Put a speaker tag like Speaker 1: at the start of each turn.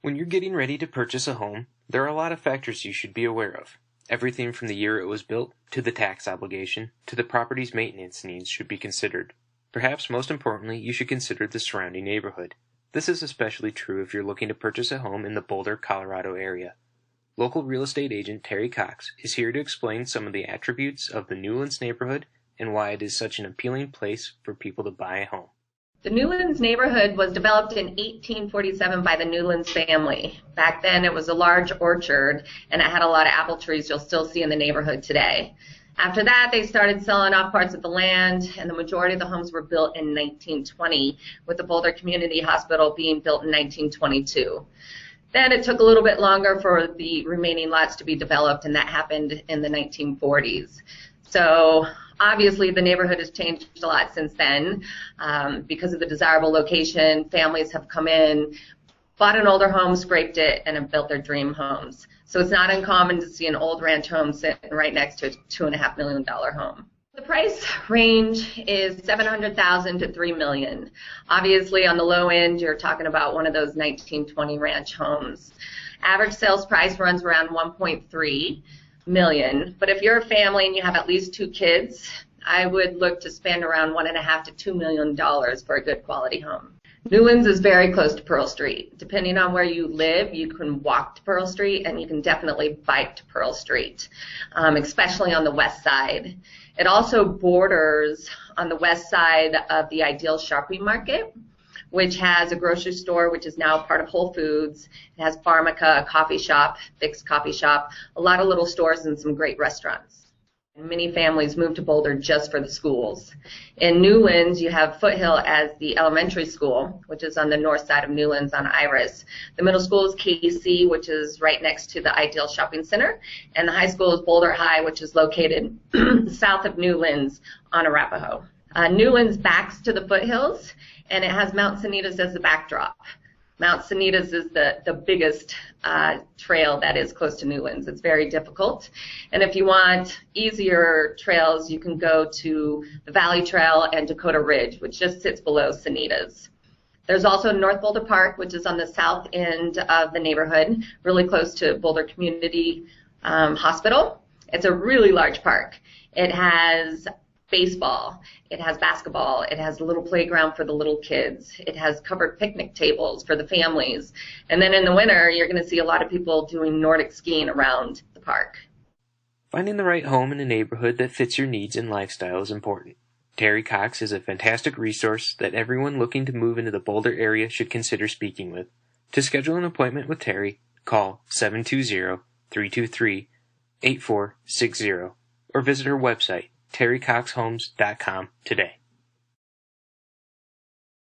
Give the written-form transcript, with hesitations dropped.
Speaker 1: When you're getting ready to purchase a home, there are a lot of factors you should be aware of. Everything from the year it was built, to the tax obligation, to the property's maintenance needs should be considered. Perhaps most importantly, you should consider the surrounding neighborhood. This is especially true if you're looking to purchase a home in the Boulder, Colorado area. Local real estate agent Terry Cox is here to explain some of the attributes of the Newlands neighborhood and why it is such an appealing place for people to buy a home.
Speaker 2: The Newlands neighborhood was developed in 1847 by the Newlands family. Back then it was a large orchard and it had a lot of apple trees you'll still see in the neighborhood today. After that they started selling off parts of the land and the majority of the homes were built in 1920, with the Boulder Community Hospital being built in 1922. Then it took a little bit longer for the remaining lots to be developed, and that happened in the 1940s. So obviously the neighborhood has changed a lot since then. Because of the desirable location, families have come in, bought an older home, scraped it, and have built their dream homes. So it's not uncommon to see an old ranch home sitting right next to a $2.5 million home. The price range is $700,000 to $3 million. Obviously on the low end you're talking about one of those 1920 ranch homes. Average sales price runs around $1.3 million, but if you're a family and you have at least 2 kids, I would look to spend around $1.5 to $2 million for a good quality home. Newlands is very close to Pearl Street. Depending on where you live, you can walk to Pearl Street and you can definitely bike to Pearl Street, especially on the west side. It also borders on the west side of the Ideal Shopping Market, which has a grocery store, which is now part of Whole Foods. It has Pharmaca, a coffee shop, Fix Coffee Shop, a lot of little stores and some great restaurants. And many families move to Boulder just for the schools. In Newlands, you have Foothill as the elementary school, which is on the north side of Newlands on Iris. The middle school is KC, which is right next to the Ideal Shopping Center. And the high school is Boulder High, which is located south of Newlands on Arapahoe. Newlands backs to the foothills, and it has Mount Sanitas as the backdrop. Mount Sanitas is the biggest trail that is close to Newlands. It's very difficult. And if you want easier trails, you can go to the Valley Trail and Dakota Ridge, which just sits below Sanitas. There's also North Boulder Park, which is on the south end of the neighborhood, really close to Boulder Community Hospital. It's a really large park. It has baseball, it has basketball, it has a little playground for the little kids, it has covered picnic tables for the families, and then in the winter you're going to see a lot of people doing Nordic skiing around the park.
Speaker 1: Finding the right home in a neighborhood that fits your needs and lifestyle is important. Terry Cox is a fantastic resource that everyone looking to move into the Boulder area should consider speaking with. To schedule an appointment with Terry, call 720-323-8460 or visit her website terrycoxhomes.com today.